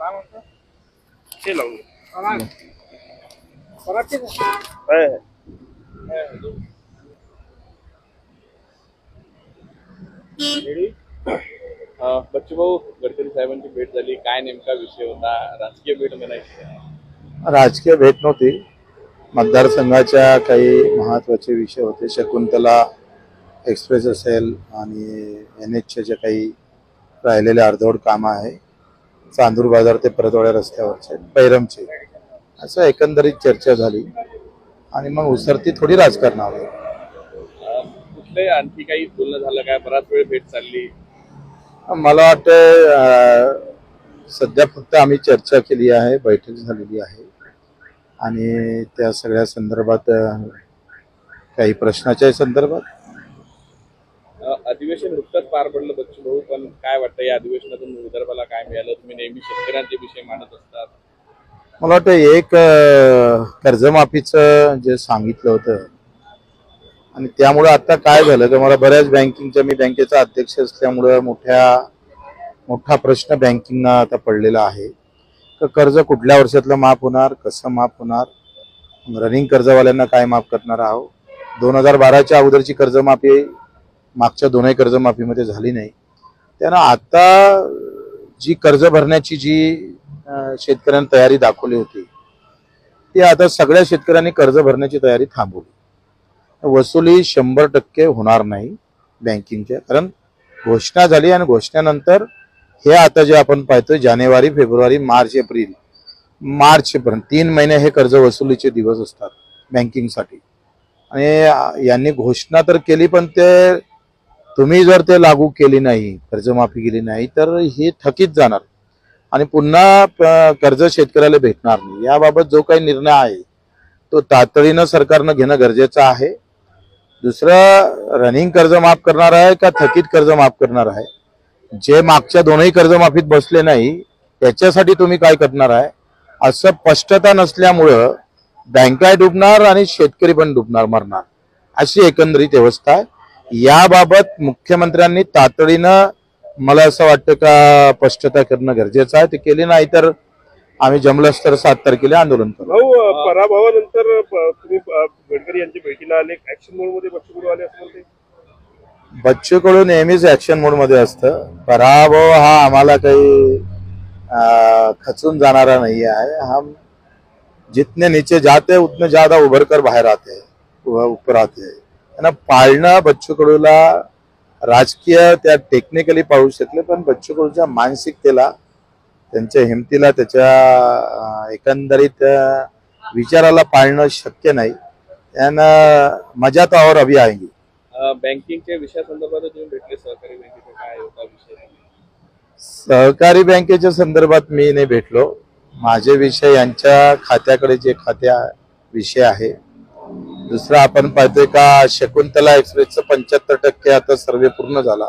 हे लावून बच्चूभाऊ गडकरी साहेबांची भेट झाली, काय नेमका विषय होता? राजकीय भेट म्हणायची? राजकीय भेट नव्हती, मतदारसंघाच्या काही महत्त्वाचे विषय होते. शकुंतला एक्सप्रेस असेल आणि NHचे जे काही राहिलेले अर्धवट कामं आहे, चांदूर बाजार ते परतवाड्या रस्त्यावरचे पैरमचे, असं एकंदरीत चर्चा झाली आणि मग उसरती थोडी राजकारणावर. कुठले आणखी काही बोलणं झालं काय? बराच वेळ भेट चालली. मला वाटतं सध्या फक्त आम्ही चर्चा केली आहे, बैठक झालेली आहे आणि त्या सगळ्या संदर्भात काही प्रश्नाच्या संदर्भात. अधिवेशन नुकतंच पार पडलं बच्चूभाऊ, पण काय वाटतं या अधिवेशनातून विदर्भाला काय मिळालं? तुम्ही नेहमी शेतकऱ्यांचे विषय मांडत असतात. मला वाटतं एक कर्जमाफीचं जे सांगितलं होतं आणि त्यामुळे आता काय झालं की मला बऱ्याच बँकिंगच्या, मी बँकेचा अध्यक्ष असल्यामुळं मोठा प्रश्न बँकिंगना आता पडलेला आहे की कर्ज कुठल्या वर्षातलं माफ होणार, कसं माफ होणार, रनिंग कर्जवाल्यांना काय माफ करणार आहोत. 2012च्या अगोदरची कर्जमाफी मागच्या दोनही कर्जमाफीमध्ये झाली नाही. त्यानं आता जी कर्ज भरण्याची जी शेतकऱ्यांनी तयारी दाखवली होती ती आता सगळ्या शेतकऱ्यांनी कर्ज भरण्याची तयारी थांबवली. वसुली 100% होणार नाही बँकिंगच्या, कारण घोषणा झाली आणि घोषणेनंतर हे आता जे आपण पाहतोय जानेवारी, फेब्रुवारी, मार्च, एप्रिल 3 महिने हे कर्ज वसुलीचे दिवस असतात बँकिंगसाठी. आणि यांनी घोषणा तर केली, पण ते तुम्ही जर ते लागू केली नाही, कर्जमाफी केली नाही, तर हे थकीत जाणार आणि पुन्हा कर्ज शेतकऱ्याला भेटणार नाही. याबाबत जो काही निर्णय आहे तो तातडीनं सरकारनं घेणं गरजेचं आहे. दुसरं, रनिंग कर्ज माफ करणार आहे का थकीत कर्ज माफ करणार आहे? जे मागच्या दोनही कर्जमाफीत बसले नाही त्याच्यासाठी तुम्ही काय करणार आहे असं स्पष्टता नसल्यामुळं बँका डुबणार आणि शेतकरी पण डुबणार, मरणार, अशी एकंदरीत व्यवस्था आहे. याबाबत मुख्यमंत्र्यांनी तातडीनं मला असं वाटतं का स्पष्टता करणं गरजेचं आहे. ते केली नाही तर आम्ही जमलंच तर 7 तारखेला आंदोलन करू. पराभवानंतर तुम्ही गडकरी यांच्या भेटीला आले, ऍक्शन मोड मध्ये बच्चू कडू आले असं म्हणते. बच्चू कडू नेहमीच ऍक्शन मोड मध्ये असतं. पराभव हा आम्हाला काही खचून जाणारा नाही आहे. हम जितने नीचे जाते उतने ज्यादा उभर कर बाहेर आते, ऊपर आते. त्यांना पाळणं बच्चू कडूला राजकीय त्या टेक्निकली पाहू शकले, पण बच्चू कडूच्या मानसिकतेला, त्यांच्या हिमतीला, त्याच्या एकंदरीत विचाराला पाळणं शक्य नाही. त्यानं मजा तो और अभी आएंगी. बँकिंगच्या विषयासंदर्भात तुम्ही भेटले सहकारी बँकेचा, काय होता विषय? सहकारी बँकेच्या संदर्भात मी नाही भेटलो. माझे विषय यांच्या खात्याकडे जे विषय आहे. दुसरा, आपण पाहतोय का शकुंतला एक्सप्रेसचं 75% आता सर्वे पूर्ण झाला,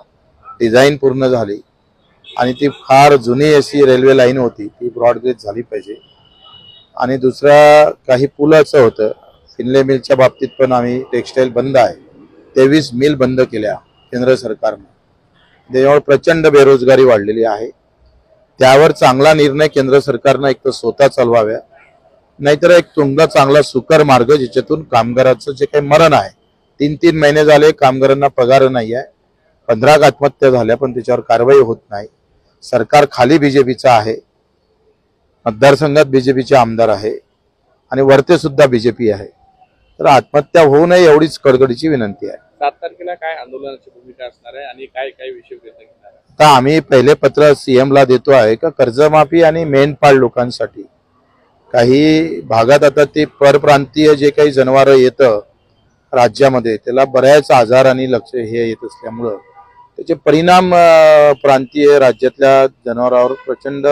डिझाईन पूर्ण झाली आणि ती फार जुनी अशी रेल्वे लाईन होती, ती ब्रॉडगेज झाली पाहिजे. आणि दुसरा, काही पुलाचं होतं. फिनले मिलच्या बाबतीत पण आम्ही टेक्सटाईल बंद आहे, 23 मिल बंद केल्या केंद्र सरकारने. त्याच्यामुळे प्रचंड बेरोजगारी वाढलेली आहे. त्यावर चांगला निर्णय केंद्र सरकारनं एक तर स्वतः चालवाव्या, नाहीतर एक तुमचा चांगला सुकर मार्ग ज्याच्यातून कामगाराचं जे काही मरण आहे, 3 महिने झाले कामगारांना पगार नाही आहे, 15 आत्महत्या झाल्या, पण त्याच्यावर कारवाई होत नाही. सरकार खाली बीजेपीचं आहे, मतदारसंघात बीजेपीचे आमदार आहे आणि वरते सुद्धा बीजेपी आहे. तर आत्महत्या होऊ नये एवढीच कडकडीची विनंती आहे. 7 तारखेला काय आंदोलनाची भूमिका असणार आहे आणि काय काय विषय व्यक्त घेणार आहे? आता आम्ही पहिले पत्र CM ला देतो आहे का कर्जमाफी आणि मेंढपाळ लोकांसाठी काही भागात आता ते परप्रांतीय जे काही जनावरं येतं राज्यामध्ये, त्याला बऱ्याच आजार आणि लक्ष हे येत असल्यामुळं त्याचे परिणाम प्रांतीय राज्यातल्या जनावरांवर प्रचंड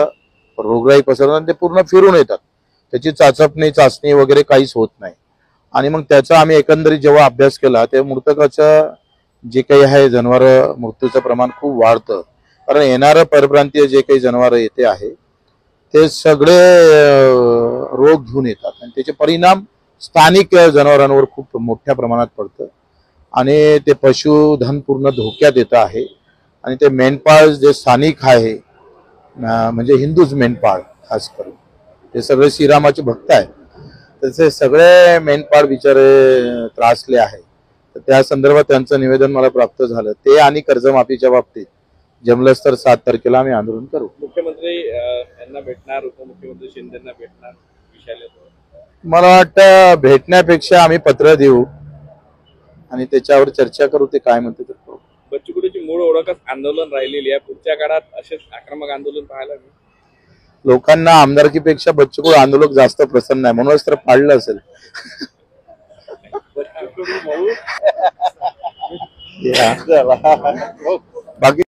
रोगराई पसरतात आणि ते पूर्ण फिरून येतात. त्याची चाचणी वगैरे काहीच होत नाही. आणि मग त्याचा आम्ही एकंदरीत जेव्हा अभ्यास केला ते मृतकाचं जे काही आहे जनावर मृत्यूचं प्रमाण खूप वाढतं, कारण येणारं परप्रांतीय जे काही जनावरं येते आहे ते सगळे रोग घेऊन येतात आणि त्याचे परिणाम स्थानिक जनावरांवर खूप मोठ्या प्रमाणात पडतं आणि ते पशुधन पूर्ण धोक्यात येतं आहे. आणि ते मेंढपाळ जे स्थानिक आहे म्हणजे हिंदूच मेंढपाळ खास करून ते सगळे श्रीरामाचे भक्त आहेत. तसे सगळे मेंढपाळ बिचारे त्रासले आहे. तर त्या संदर्भात त्यांचं निवेदन मला प्राप्त झालं. ते आणि कर्जमाफीच्या बाबतीत जमलंच तर 7 तारखेला आम्ही आंदोलन करू. मुख्यमंत्री यांना भेटणार, उपमुख्यमंत्री शिंदेना भेटणार विषयाला? मला वाटतं भेटण्यापेक्षा आम्ही पत्र देऊ आणि त्याच्यावर चर्चा करू. ते काय म्हणते तर करू. बच्चू कडूची मूळ ओळखच आंदोलन राहिलेली आहे. पुढच्या काळात असेच आक्रमक आंदोलन पाहायला मिळेल. लोकांना आमदारकीपेक्षा बच्चू कडू आंदोलक जास्त प्रसन्न आहे, म्हणूनच तर पाडलं असेल. बच्चू कडू भाऊ बाकी